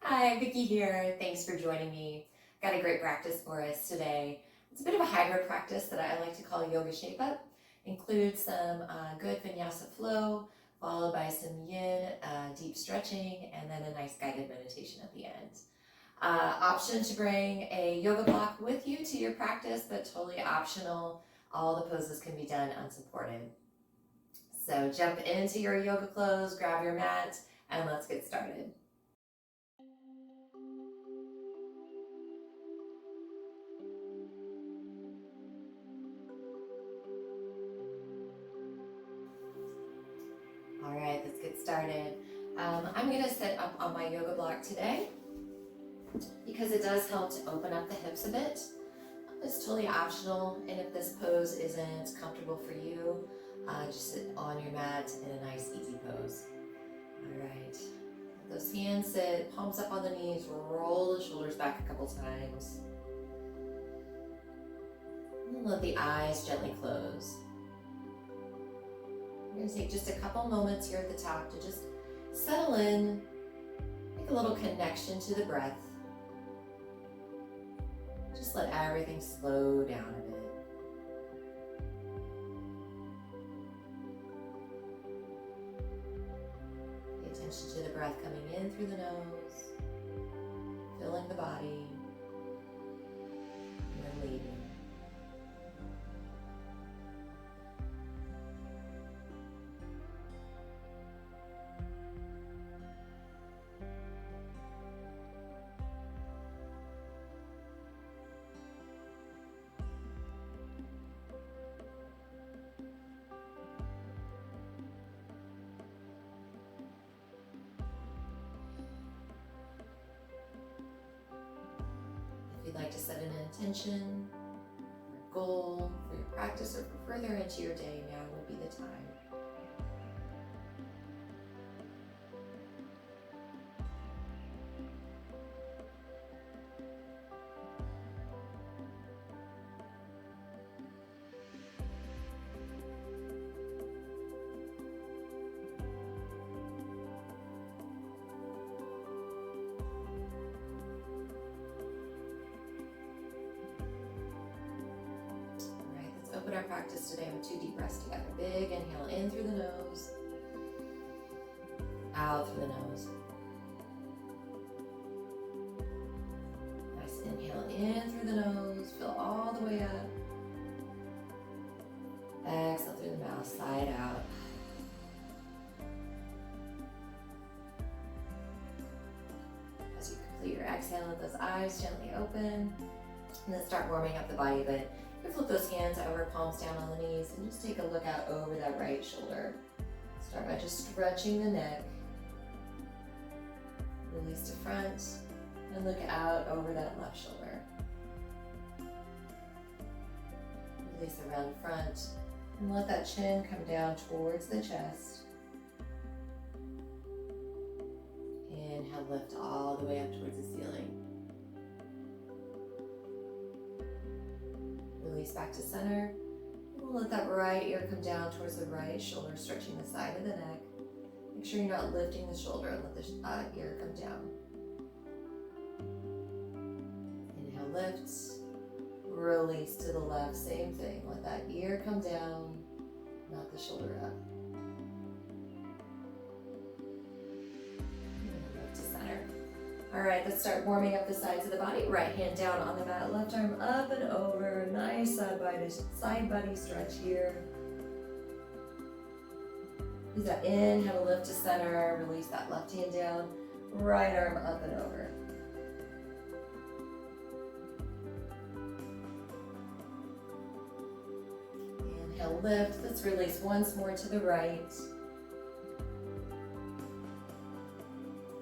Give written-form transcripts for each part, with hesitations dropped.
Hi, Vicki here. Thanks for joining me. Got a great practice for us today. It's a bit of a hybrid practice that I like to call yoga shape up. Includes some good vinyasa flow, followed by some yin, deep stretching, and then a nice guided meditation at the end. Option to bring a yoga block with you to your practice, but totally optional. All the poses can be done unsupported. So jump into your yoga clothes, grab your mat, and let's get started. All right, let's get started. I'm gonna sit up on my yoga block today because it does help to open up the hips a bit. It's totally optional, and if this pose isn't comfortable for you, just sit on your mat in a nice, easy pose. All right, let those hands sit, palms up on the knees, roll the shoulders back a couple times. And let the eyes gently close. We're going to take just a couple moments here at the top to just settle in, make a little connection to the breath. Just let everything slow down a bit. Pay attention to the breath coming in through the nose, filling the body, and then leaving. If you'd like to set an intention or goal for your practice or for further into your day, now would be the time. Open our practice today with 2 deep breaths together. Big inhale in through the nose, out through the nose. Nice inhale in through the nose, fill all the way up. Exhale through the mouth, side out. As you complete your exhale, let those eyes gently open, and then start warming up the body a bit. You flip those hands over, palms down on the knees, and just take a look out over that right shoulder. Start by just stretching the neck. Release to front, and look out over that left shoulder. Release around front, and let that chin come down towards the chest. Inhale, lift all the way up towards the ceiling. Release back to center. We'll let that right ear come down towards the right shoulder, stretching the side of the neck. Make sure you're not lifting the shoulder and let the ear come down. Inhale, lift. Release to the left, same thing. Let that ear come down, not the shoulder up. And lift to center. All right, let's start warming up the sides of the body. Right hand down on the mat, left arm up and over. Nice side body stretch here. Use that inhale, lift to center. Release that left hand down. Right arm up and over. Inhale, lift. Let's release once more to the right.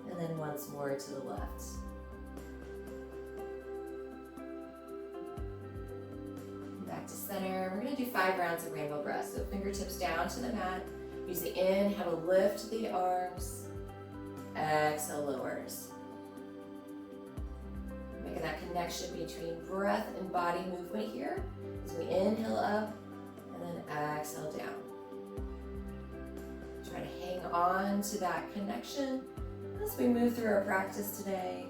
And then once more to the left. Back to center. We're going to do 5 rounds of rainbow breath. So fingertips down to the mat. Use the inhale to lift the arms. Exhale, lowers. Making that connection between breath and body movement here. As we inhale up and then exhale down. Try to hang on to that connection. As we move through our practice today,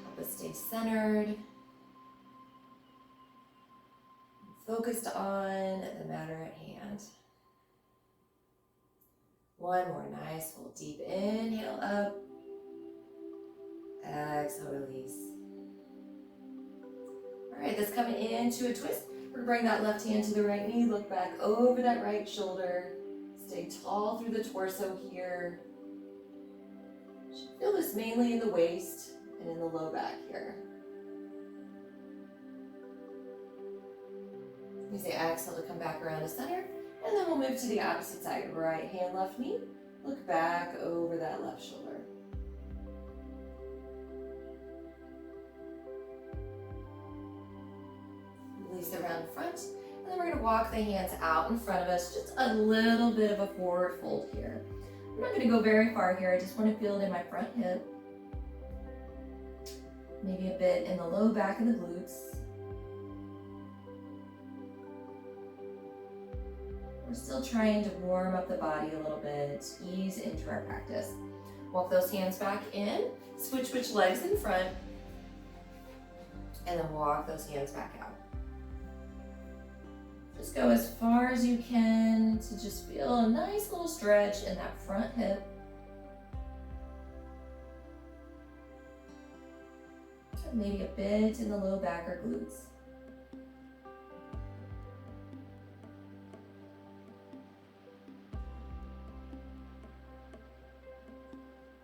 help us stay centered, focused on the matter at hand. One more nice full deep inhale up. Exhale, release. All right, that's coming into a twist. We're gonna bring that left hand to the right knee, look back over that right shoulder. Stay tall through the torso here. You should feel this mainly in the waist and in the low back here. You say exhale to come back around to center, and then we'll move to the opposite side. Right hand, left knee. Look back over that left shoulder. Release around front, and then we're going to walk the hands out in front of us, just a little bit of a forward fold here. I'm not going to go very far here, I just want to feel it in my front hip. Maybe a bit in the low back of the glutes. We're still trying to warm up the body a little bit, ease into our practice. Walk those hands back in, switch legs in front, and then walk those hands back out. Just go as far as you can to just feel a nice little stretch in that front hip. And maybe a bit in the low back or glutes.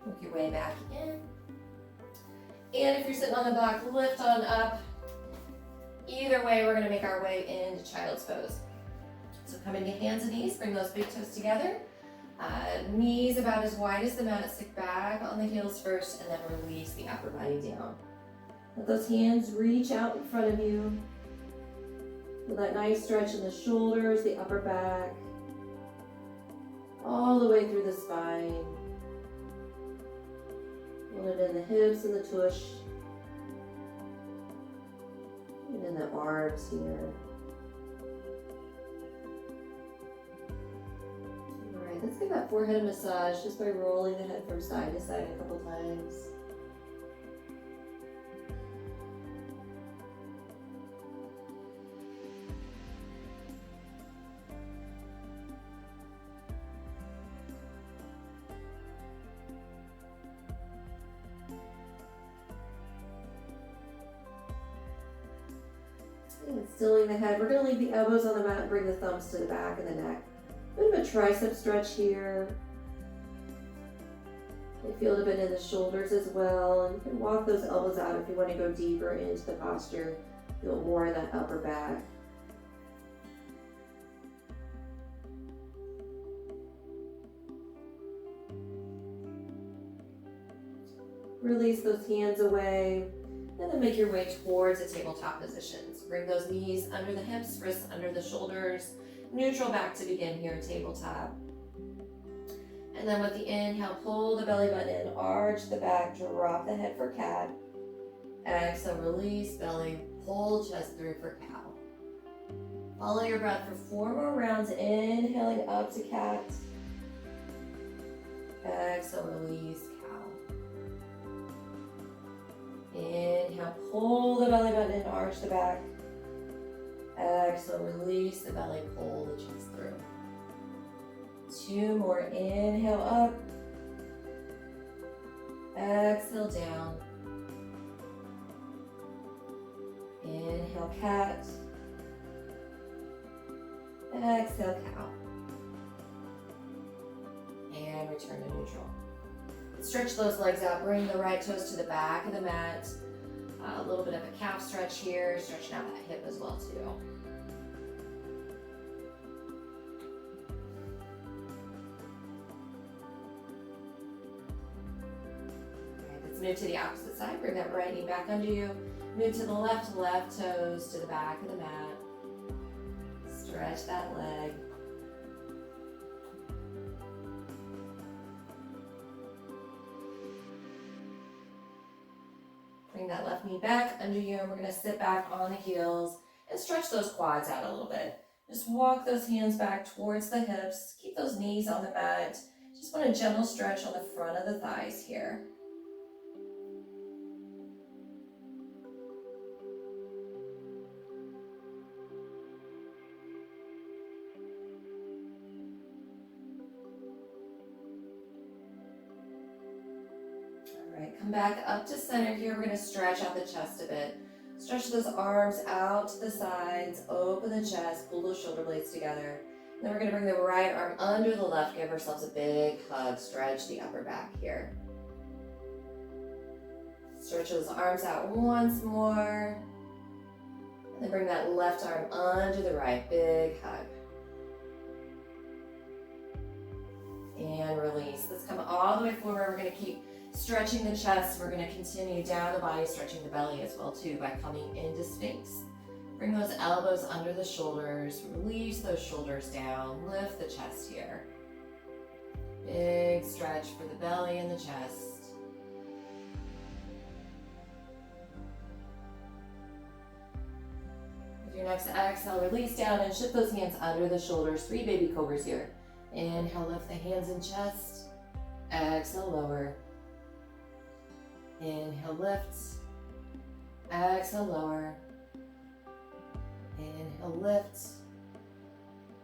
Work your way back in. And if you're sitting on the block, lift on up. Either way, we're going to make our way into child's pose. So come into hands and knees, bring those big toes together. Knees about as wide as the mat, stick back on the heels first, and then release the upper body down. Let those hands reach out in front of you. Feel that nice stretch in the shoulders, the upper back, all the way through the spine. Feel it in the hips and the tush. And in the arms here. All right, let's give that forehead a massage just by rolling the head from side to side a couple times. And stilling the head, we're going to leave the elbows on the mat and bring the thumbs to the back of the neck. A bit of a tricep stretch here. You feel it a bit in the shoulders as well. And you can walk those elbows out if you want to go deeper into the posture. Feel more in that upper back. Release those hands away. And then make your way towards a tabletop positions. Bring those knees under the hips, wrists under the shoulders. Neutral back to begin here, tabletop. And then with the inhale, pull the belly button in, arch the back, drop the head for cat. Exhale, release belly, pull chest through for cow. Follow your breath for 4 more rounds, inhaling up to cat. Exhale, release cow. Inhale, pull the belly button in, arch the back. Exhale, release the belly, pull the chest through. 2 more, inhale up. Exhale down. Inhale, cat. Exhale, cow. And return to neutral. Stretch those legs out, bring the right toes to the back of the mat. A little bit of a calf stretch here, stretching out that hip as well too. Okay, let's move to the opposite side. Bring that right knee back under you. Move to the left toes to the back of the mat. Stretch that leg. Bring that left knee back under you, and we're going to sit back on the heels and stretch those quads out a little bit. Just walk those hands back towards the hips. Keep those knees on the mat. Just want a gentle stretch on the front of the thighs here. All right, come back up to center here. We're going to stretch out the chest a bit. Stretch those arms out to the sides, open the chest, pull those shoulder blades together. And then we're going to bring the right arm under the left, give ourselves a big hug, stretch the upper back here. Stretch those arms out once more. And then bring that left arm under the right, big hug. And release. Let's come all the way forward. We're going to keep stretching the chest. We're going to continue down the body, stretching the belly as well too by coming into Sphinx. Bring those elbows under the shoulders. Release those shoulders down. Lift the chest here. Big stretch for the belly and the chest. With your next exhale, release down and shift those hands under the shoulders. 3 baby cobras here. Inhale, lift the hands and chest. Exhale, lower. Inhale, lift. Exhale, lower. Inhale, lift.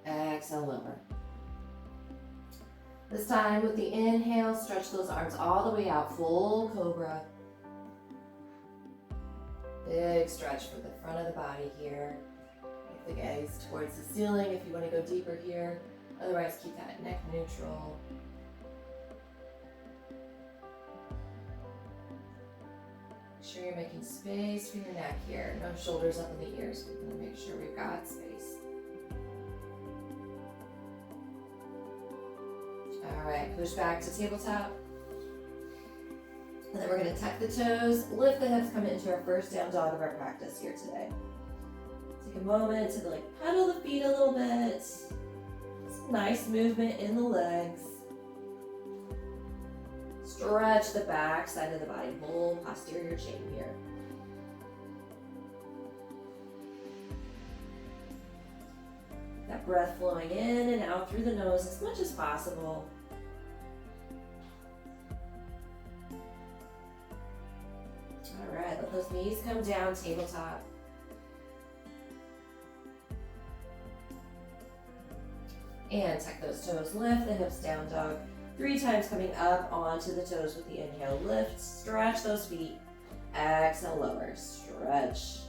Exhale, lower. This time with the inhale, stretch those arms all the way out, full cobra. Big stretch for the front of the body here. Take the gaze towards the ceiling if you want to go deeper here. Otherwise, keep that neck neutral. Make sure you're making space for your neck here. No shoulders up in the ears. We're going to make sure we've got space. All right, push back to tabletop. And then we're going to tuck the toes, lift the hips, come into our first down dog of our practice here today. Take a moment to pedal the feet a little bit. Some nice movement in the legs. Stretch the back side of the body, whole posterior chain here. That breath flowing in and out through the nose as much as possible. All right, let those knees come down, tabletop. And tuck those toes, lift the hips down dog. 3 times coming up onto the toes with the inhale, lift, stretch those feet. Exhale, lower, stretch.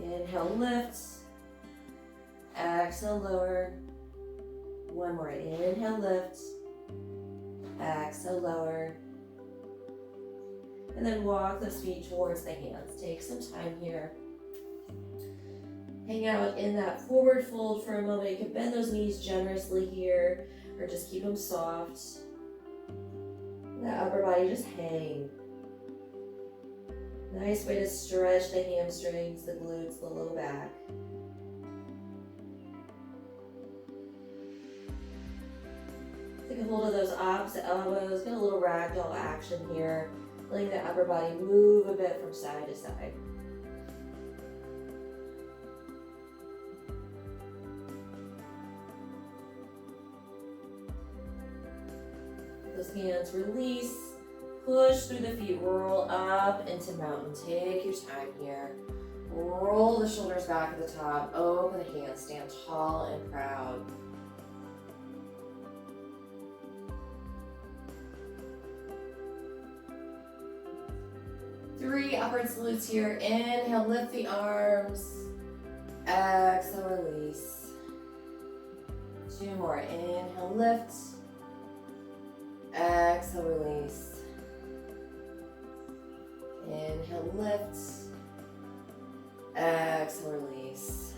Inhale, lift. Exhale, lower. One more, inhale, lift. Exhale, lower. And then walk those feet towards the hands. Take some time here. Hang out in that forward fold for a moment. You can bend those knees generously here, or just keep them soft. That upper body just hang. Nice way to stretch the hamstrings, the glutes, the low back. Take a hold of those opposite elbows. Get a little ragdoll action here. Letting the upper body move a bit from side to side. Those hands release, push through the feet, roll up into mountain. Take your time here. Roll the shoulders back at the top, open the hands, stand tall and proud. Three upward salutes here. Inhale, lift the arms. Exhale, release. 2 more. Inhale, lift. Exhale, release. Inhale, lift. Exhale, release.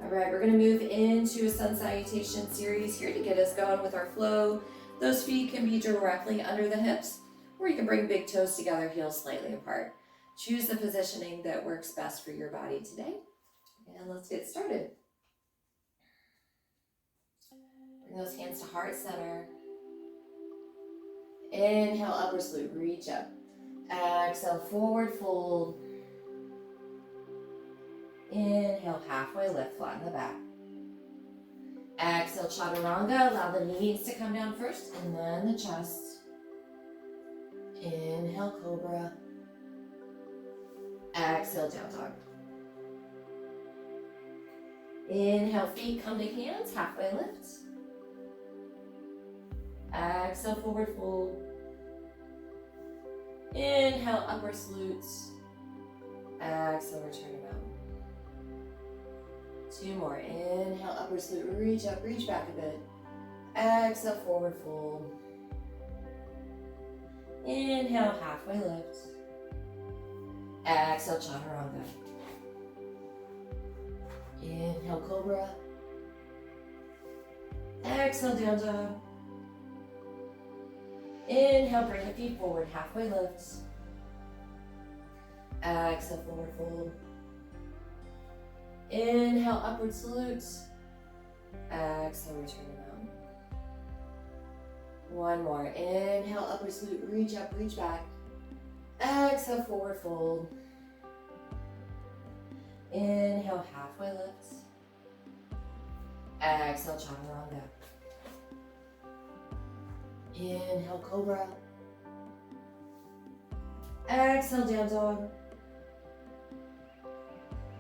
All right, we're going to move into a sun salutation series here to get us going with our flow. Those feet can be directly under the hips, or you can bring big toes together, heels slightly apart. Choose the positioning that works best for your body today. And let's get started. Bring those hands to heart center. Inhale, upward salute, reach up. Exhale, forward fold. Inhale, halfway lift, flatten the back. Exhale, Exhale, chaturanga. Allow the knees to come down first and then the chest. Inhale, cobra. Exhale, down dog. Inhale, feet come to hands, halfway lift. Exhale, forward fold. Inhale, upward salute. Exhale, return to mountain. 2 more. Inhale, upward salute. Reach up, reach back a bit. Exhale, forward fold. Inhale, halfway lift. Exhale, chaturanga. Inhale, cobra. Exhale, down dog. Inhale, bring the feet forward, halfway lift. Exhale, forward fold. Inhale, upward salute. Exhale, return to mountain. 1 more. Inhale, upward salute. Reach up, reach back. Exhale, forward fold. Inhale, halfway lift. Exhale, chaturanga. Inhale, cobra. Exhale, down dog.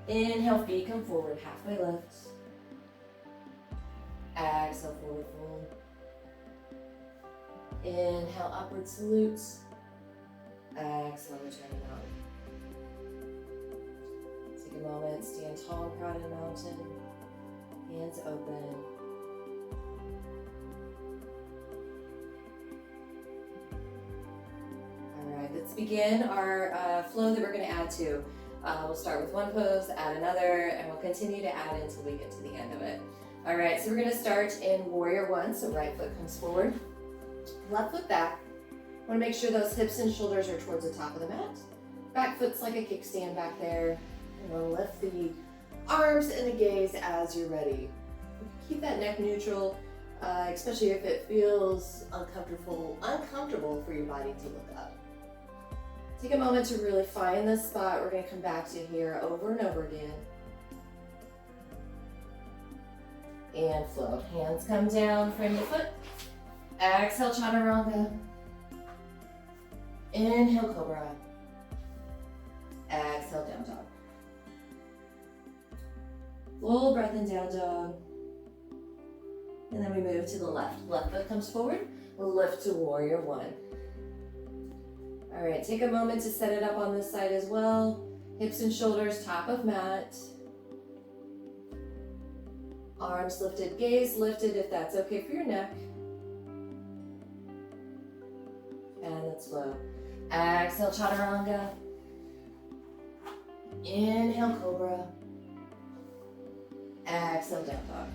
Inhale, feet come forward, halfway lift. Exhale, forward fold. Inhale, upward salute. Exhale, return to mountain. Take a moment, stand tall and proud in mountain. Hands open. Alright, let's begin our flow that we're going to add to. We'll start with one pose, add another, and we'll continue to add until we get to the end of it. Alright, so we're going to start in warrior one, so right foot comes forward, left foot back. Want to make sure those hips and shoulders are towards the top of the mat. Back foot's like a kickstand back there. And we'll lift the arms and the gaze as you're ready. Keep that neck neutral, especially if it feels uncomfortable for your body to look up. Take a moment to really find this spot. We're going to come back to here over and over again. And float. Hands come down, frame the foot. Exhale, chaturanga. Inhale, cobra. Exhale, down dog. Full breath in down dog. And then we move to the left. Left foot comes forward. We'll lift to warrior one. All right, take a moment to set it up on this side as well. Hips and shoulders, top of mat. Arms lifted, gaze lifted if that's okay for your neck. And let's flow. Exhale, chaturanga. Inhale, cobra. Exhale, down dog.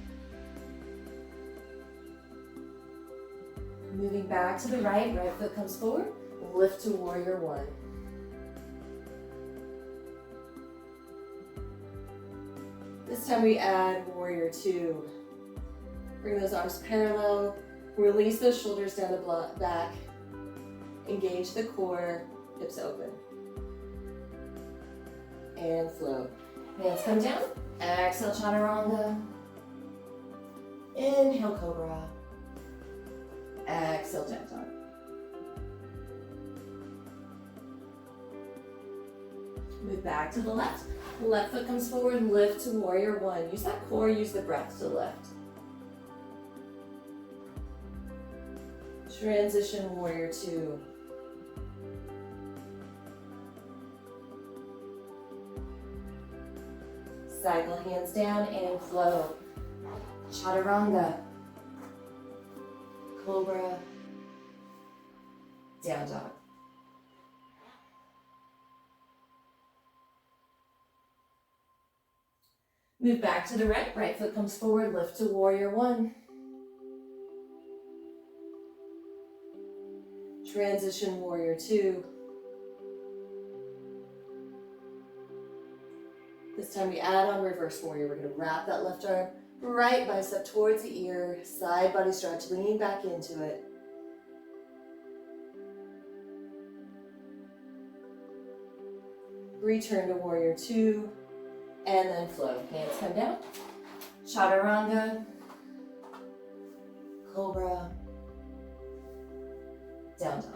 Moving back to the right, right foot comes forward. Lift to warrior one. This time we add warrior two. Bring those arms parallel. Release those shoulders down the back. Engage the core, hips open. And flow. Hands come down. Exhale, chaturanga. Inhale, cobra. Exhale, down dog. Move back to the left. Left foot comes forward, lift to warrior one. Use that core, use the breath to lift. Transition warrior two. Cycle hands down and flow. Chaturanga. Cobra. Down dog. Move back to the right. Right foot comes forward, lift to warrior one. Transition warrior two. This time we add on reverse warrior. We're going to wrap that left arm, right bicep towards the ear, side body stretch, lean back into it. Return to warrior two, and then flow. Hands come down. Chaturanga. cobra, down dog.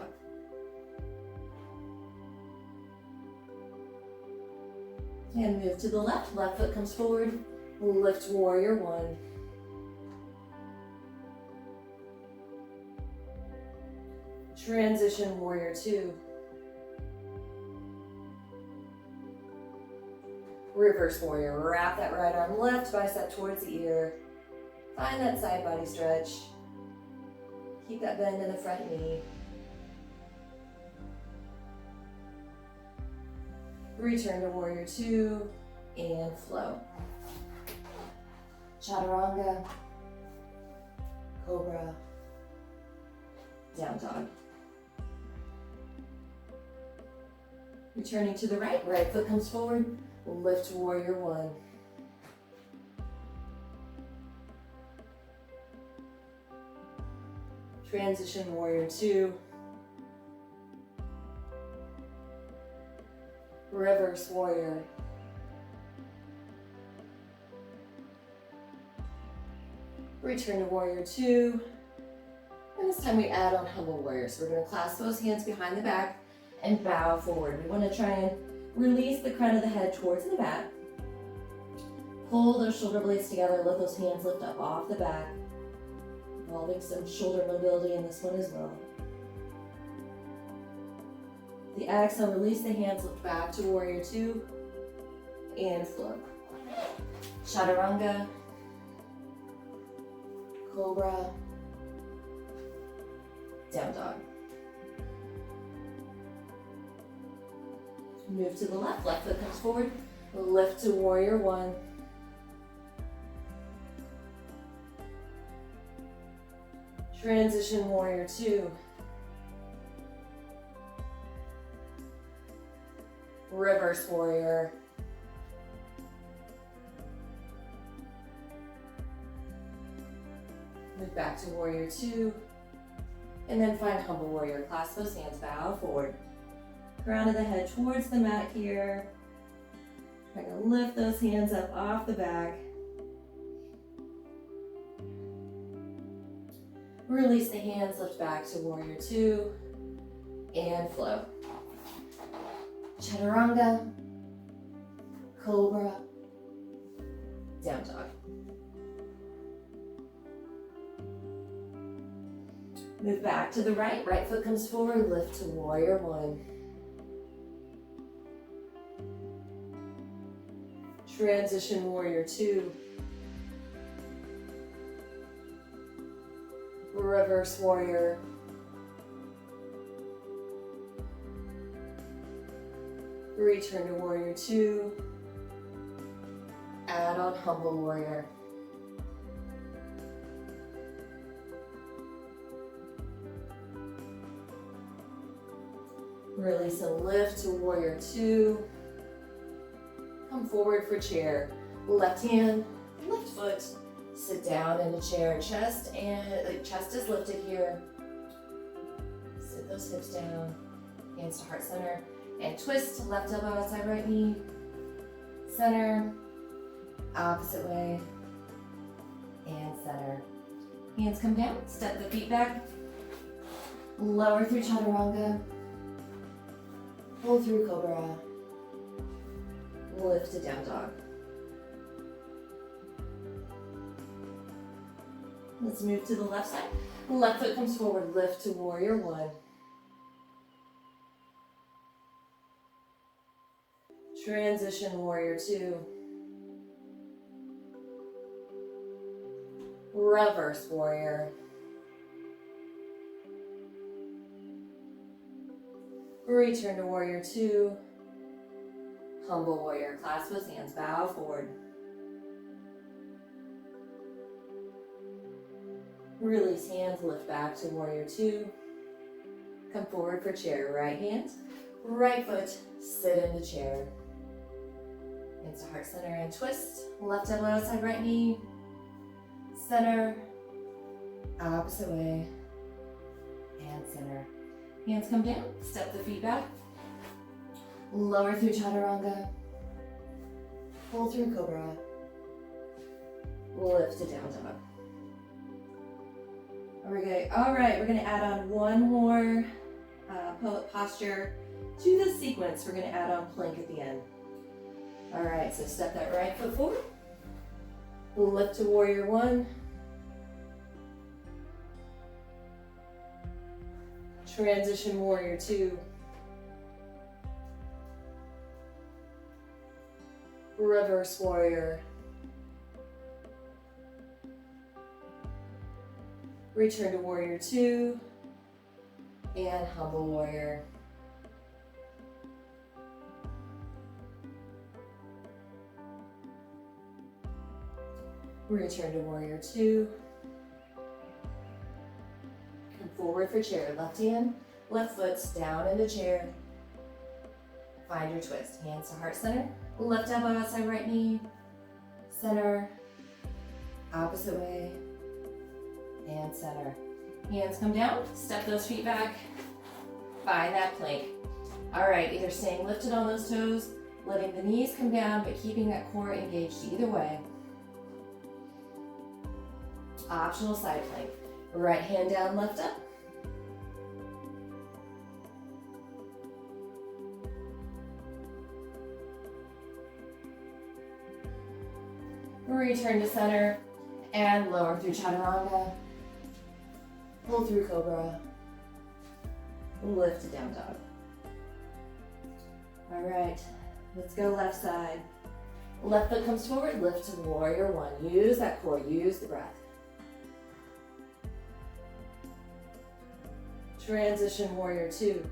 And move to the left. Left foot comes forward. Lift warrior one. Transition warrior two. Reverse warrior. Wrap that right arm, left bicep towards the ear. Find that side body stretch. Keep that bend in the front knee. Return to warrior two and flow. Chaturanga, cobra, down dog. Returning to the right, right foot comes forward, lift warrior one. Transition warrior two. Reverse warrior. Return to warrior two. And this time we add on humble warrior. So we're going to clasp those hands behind the back and bow forward. We want to try and release the crown of the head towards the back. Pull those shoulder blades together. Let those hands lift up off the back. Involving some shoulder mobility in this one as well. The exhale, release the hands, lift back to warrior two, and flow. Chaturanga, cobra, down dog. Move to the left, left foot comes forward, lift to warrior one. Transition warrior two. Reverse warrior. Move back to warrior two. And then find humble warrior. Clasp those hands, bow forward. Crown of the head towards the mat here. Try to lift those hands up off the back. Release the hands, lift back to warrior two, and flow. Chaturanga, cobra, down dog. Move back to the right, right foot comes forward, lift to warrior one. Transition warrior two. Reverse warrior. Return to warrior two. Add on humble warrior. Release and lift to warrior two. Come forward for chair. Left hand, left foot. Sit down in the chair. Chest is lifted here. Sit those hips down. Hands to heart center. And twist, left elbow outside right knee. Center. Opposite way. And center. Hands come down. Step the feet back. Lower through chaturanga. Pull through cobra. Lift to down dog. Let's move to the left side. Left foot comes forward, lift to warrior one. Transition warrior two. Reverse warrior. Return to warrior two. Humble warrior. Clasp those hands, bow forward. Release hands, lift back to warrior two. Come forward for chair. Right hand, right foot, sit in the chair. Hands to heart center and twist. Left elbow outside right knee. Center. Opposite way. And center. Hands come down. Step the feet back. Lower through chaturanga. Pull through cobra. Lift to down dog. Okay, all right, we're gonna add on one more posture to this sequence. We're gonna add on plank at the end. All right, so step that right foot forward. Lift to warrior one. Transition warrior two. Reverse warrior. Return to warrior two. And humble warrior. Return to warrior two. Come forward for chair. Left hand, left foot down in the chair. Find your twist. Hands to heart center. Left elbow outside right knee. Center. Opposite way. And center. Hands come down. Step those feet back. Find that plank. All right, either staying lifted on those toes, letting the knees come down, but keeping that core engaged either way. Optional side plank. Right hand down, left up. Return to center and lower through chaturanga. Pull through cobra. Lift to down dog. All right, let's go left side. Left foot comes forward, lift to warrior one. Use that core, use the breath. Transition warrior two.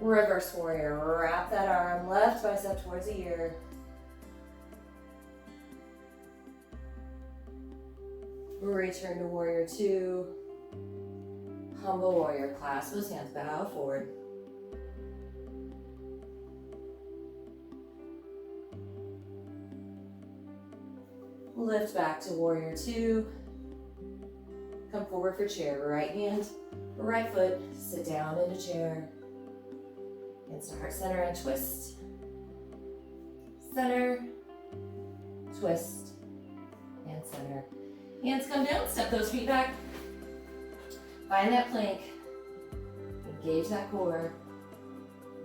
Reverse warrior, wrap that arm, left bicep towards the ear. Return to warrior two. Humble warrior, clasp those hands, bow forward. Lift back to warrior two. Come forward for chair, right hand, right foot, sit down in a chair. Hands to heart center and twist. Center, twist, and center. Hands come down, step those feet back. Find that plank. Engage that core.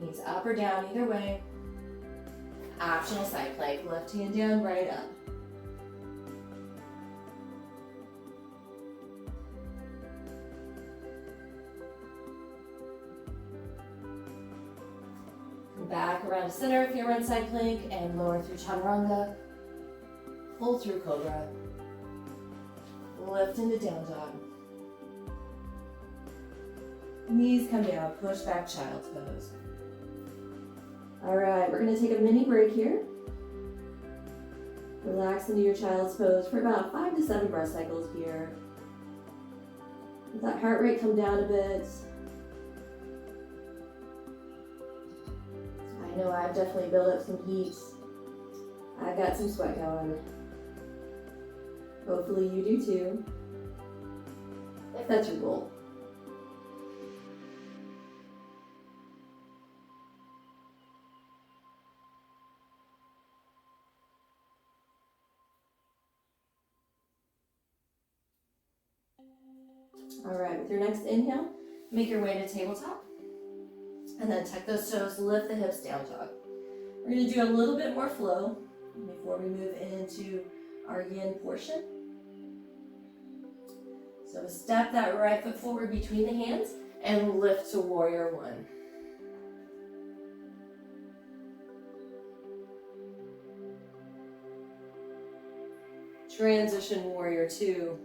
Knees up or down, either way. Optional side plank, left hand down, right up. Back around to center if you're on side plank, and lower through chaturanga. Pull through cobra. Lift into down dog. Knees come down, push back child's pose. All right, we're gonna take a mini break here. Relax into your child's pose for about 5 to 7 breath cycles here. Let that heart rate come down a bit. I know I've definitely built up some heat. I've got some sweat going. Hopefully you do too, if that's your goal. All right, with your next inhale, make your way to tabletop. And then tuck those toes, lift the hips, down dog. We're gonna do a little bit more flow before we move into our yin portion. So step that right foot forward between the hands and lift to warrior one. Transition warrior two.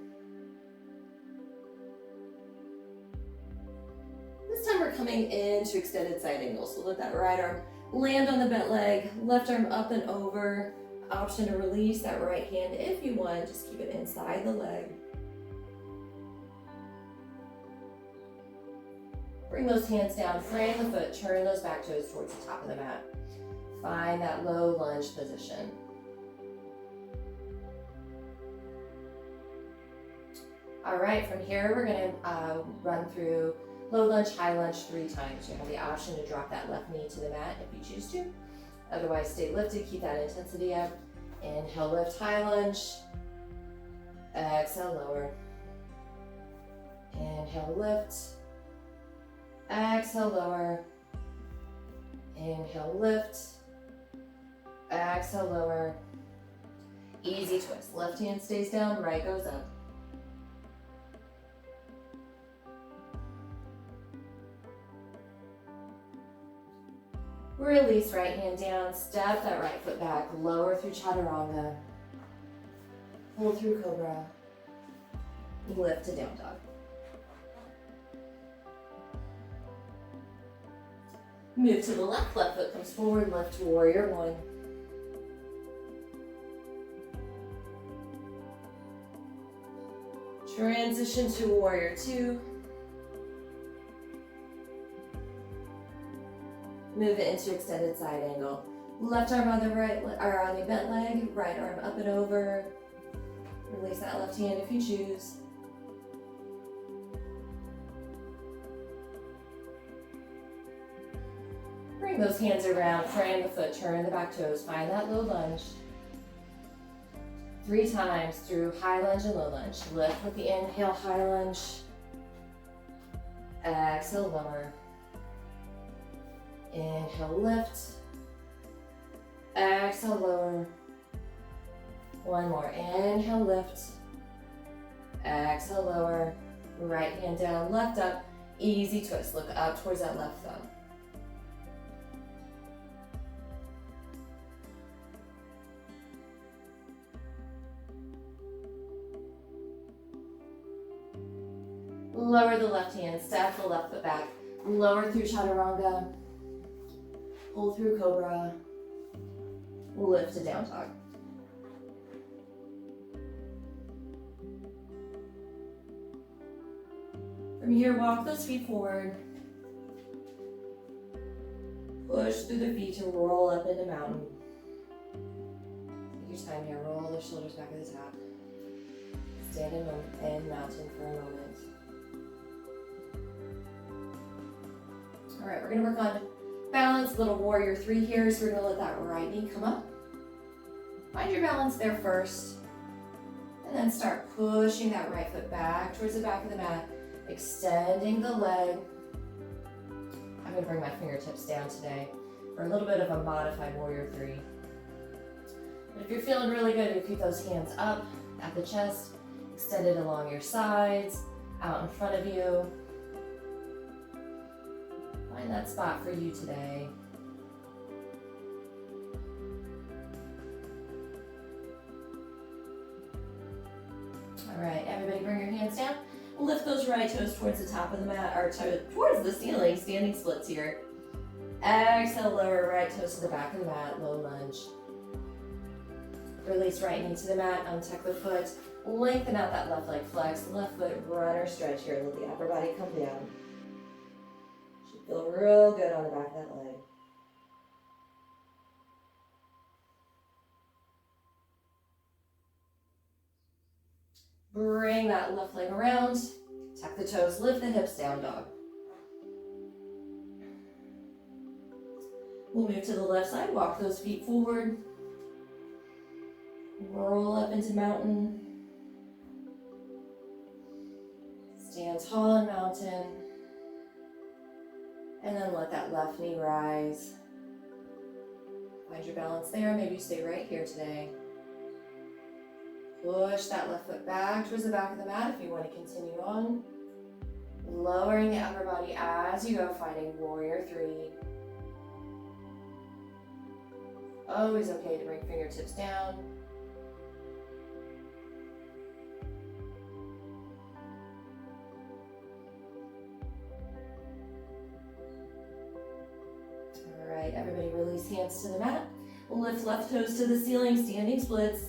This time we're coming into extended side angle. So let that right arm land on the bent leg, left arm up and over. Option to release that right hand if you want, just keep it inside the leg. Bring those hands down, frame the foot, turn those back toes towards the top of the mat. Find that low lunge position. All right, from here we're gonna run through low lunge, high lunge 3 times. You have the option to drop that left knee to the mat if you choose to. Otherwise, stay lifted, keep that intensity up. Inhale, lift, high lunge. Exhale, lower. Inhale, lift. Exhale, lower. Inhale, lift. Exhale, lower. Easy twist. Left hand stays down, right goes up. Release right hand down, step that right foot back, lower through chaturanga. Pull through cobra. Lift to down dog. Move to the left, left foot comes forward, left to warrior one. Transition to warrior two. Move it into extended side angle. Left arm on the right, or on the bent leg, right arm up and over. Release that left hand if you choose. Bring those hands around, frame the foot, turn the back toes, find that low lunge. 3 times through high lunge and low lunge. Lift with the inhale, high lunge. Exhale, lower. Inhale, lift. Exhale, lower. One more. Inhale, lift. Exhale, lower. Right hand down, left up. Easy twist. Look up towards that left thumb. Lower the left hand, step the left foot back. Lower through chaturanga. Pull through cobra. Lift to down dog. From here, walk those feet forward. Push through the feet to roll up into mountain. Take your time here. Roll the shoulders back at the top. Stand in mountain for a moment. All right, we're gonna work on balance, little warrior 3 here. So we're gonna let that right knee come up. Find your balance there first. And then start pushing that right foot back towards the back of the mat, extending the leg. I'm gonna bring my fingertips down today for a little bit of a modified warrior 3. But if you're feeling really good, you keep those hands up at the chest, extended along your sides, out in front of you. Find that spot for you today. All right, everybody bring your hands down. Lift those right toes towards the top of the mat, or towards the ceiling, standing splits here. Exhale, lower right toes to the back of the mat, low lunge. Release right knee to the mat, untuck the foot, lengthen out that left leg, flex, left foot, runner stretch here, let the upper body come down. Feel real good on the back of that leg. Bring that left leg around. Tuck the toes, lift the hips down, dog. We'll move to the left side, walk those feet forward. Roll up into mountain. Stand tall in mountain. And then let that left knee rise. Find your balance there. Maybe you stay right here today. Push that left foot back towards the back of the mat if you want to continue on. Lowering the upper body as you go, finding warrior 3. Always okay to bring fingertips down. Alright, everybody release hands to the mat. Lift left toes to the ceiling, standing splits.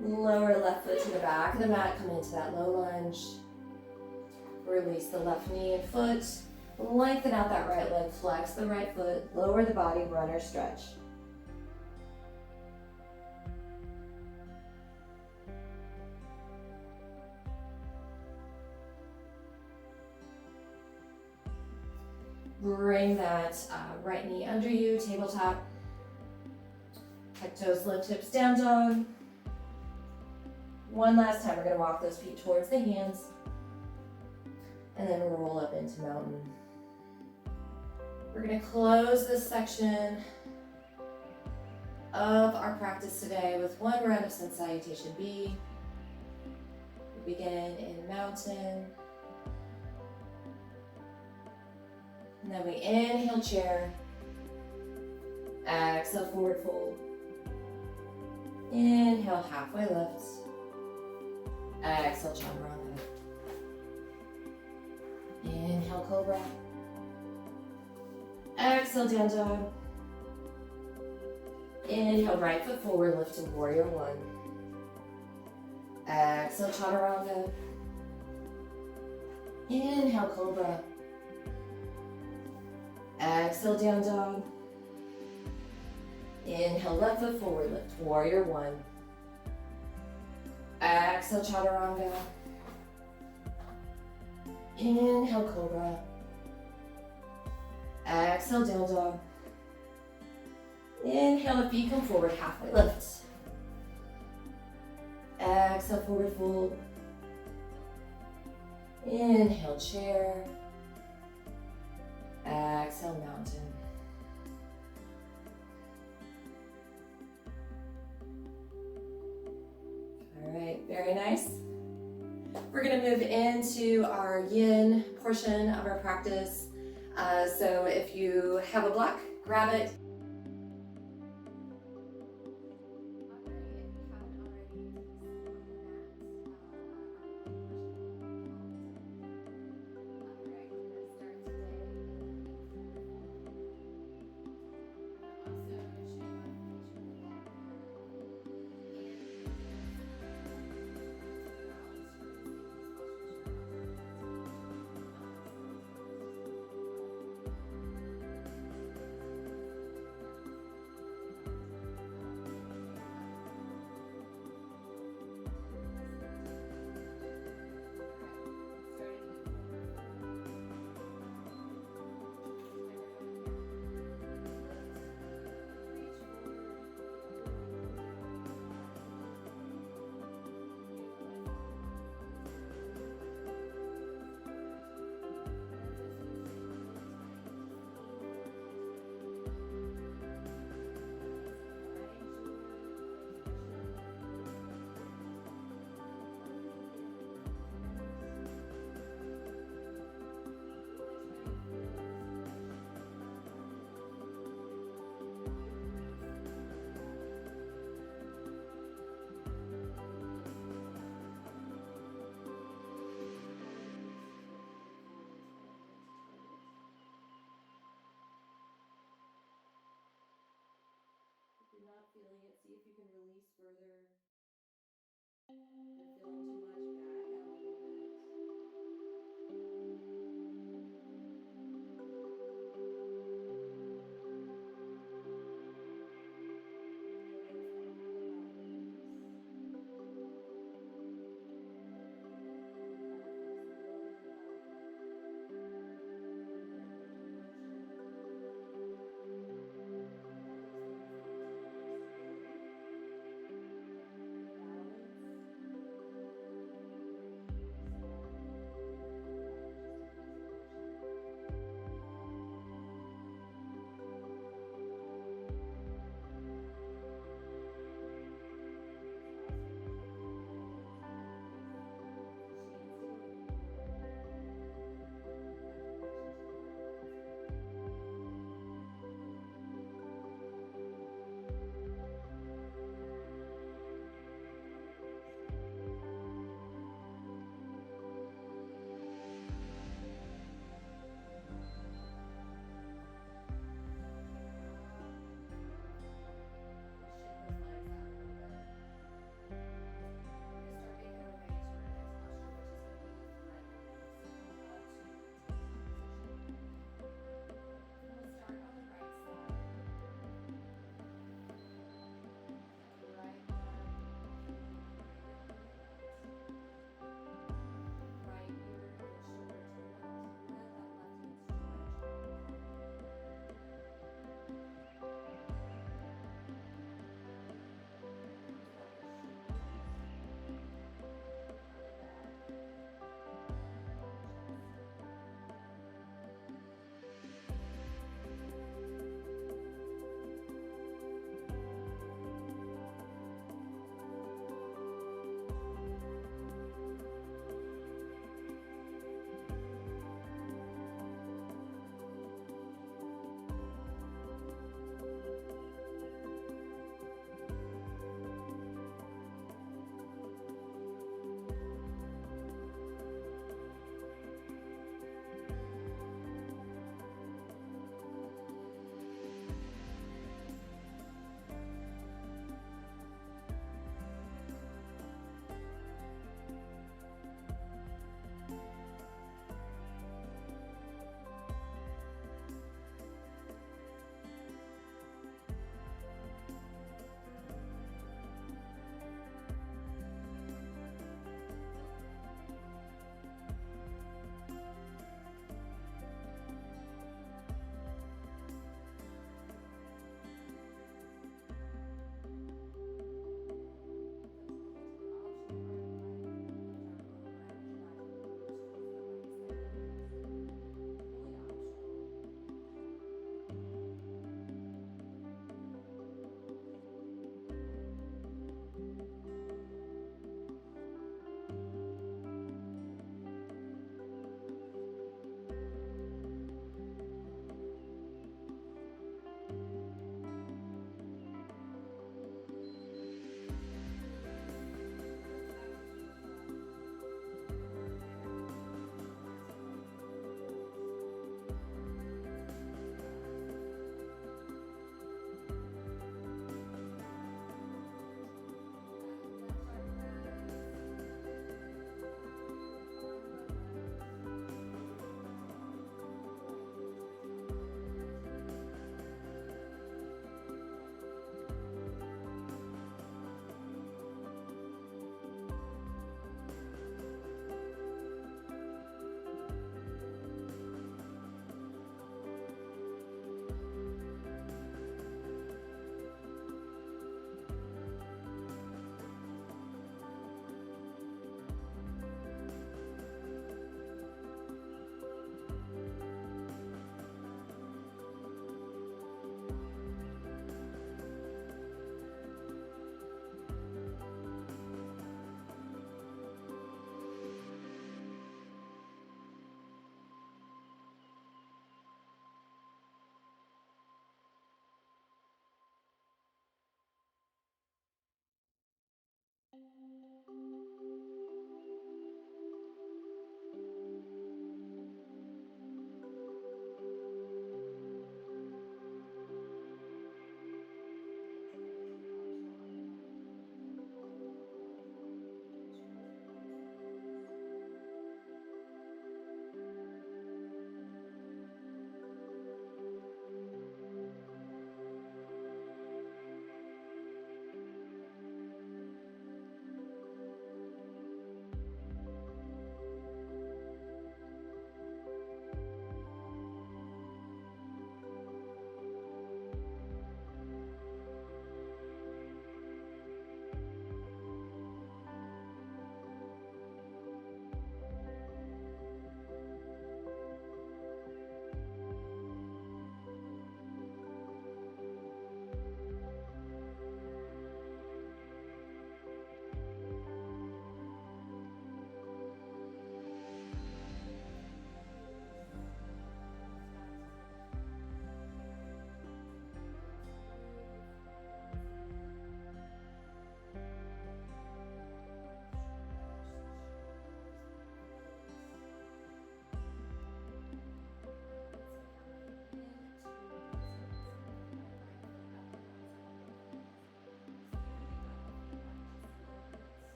Lower left foot to the back of the mat, come into that low lunge. Release the left knee and foot. Lengthen out that right leg, flex the right foot, lower the body, runner stretch. Bring that right knee under you, tabletop. Tuck Toes lift, hips down dog. One last time, we're gonna walk those feet towards the hands and then roll up into mountain. We're gonna close this section of our practice today with one round of sun salutation B. We begin in mountain. And then we inhale chair. Exhale forward fold. Inhale halfway lift. Exhale chaturanga. Inhale cobra. Exhale down dog. Inhale right foot forward, lift to warrior one. Exhale chaturanga. Inhale cobra. Exhale down dog. Inhale left foot forward, lift warrior one. Exhale chaturanga. Inhale cobra. Exhale down dog. Inhale, the feet come forward, halfway lift. Exhale, forward fold. Inhale, chair. Exhale, mountain. All right, very nice. We're gonna move into our yin portion of our practice. So if you have a block, grab it. If you're not feeling it, see if you can release further.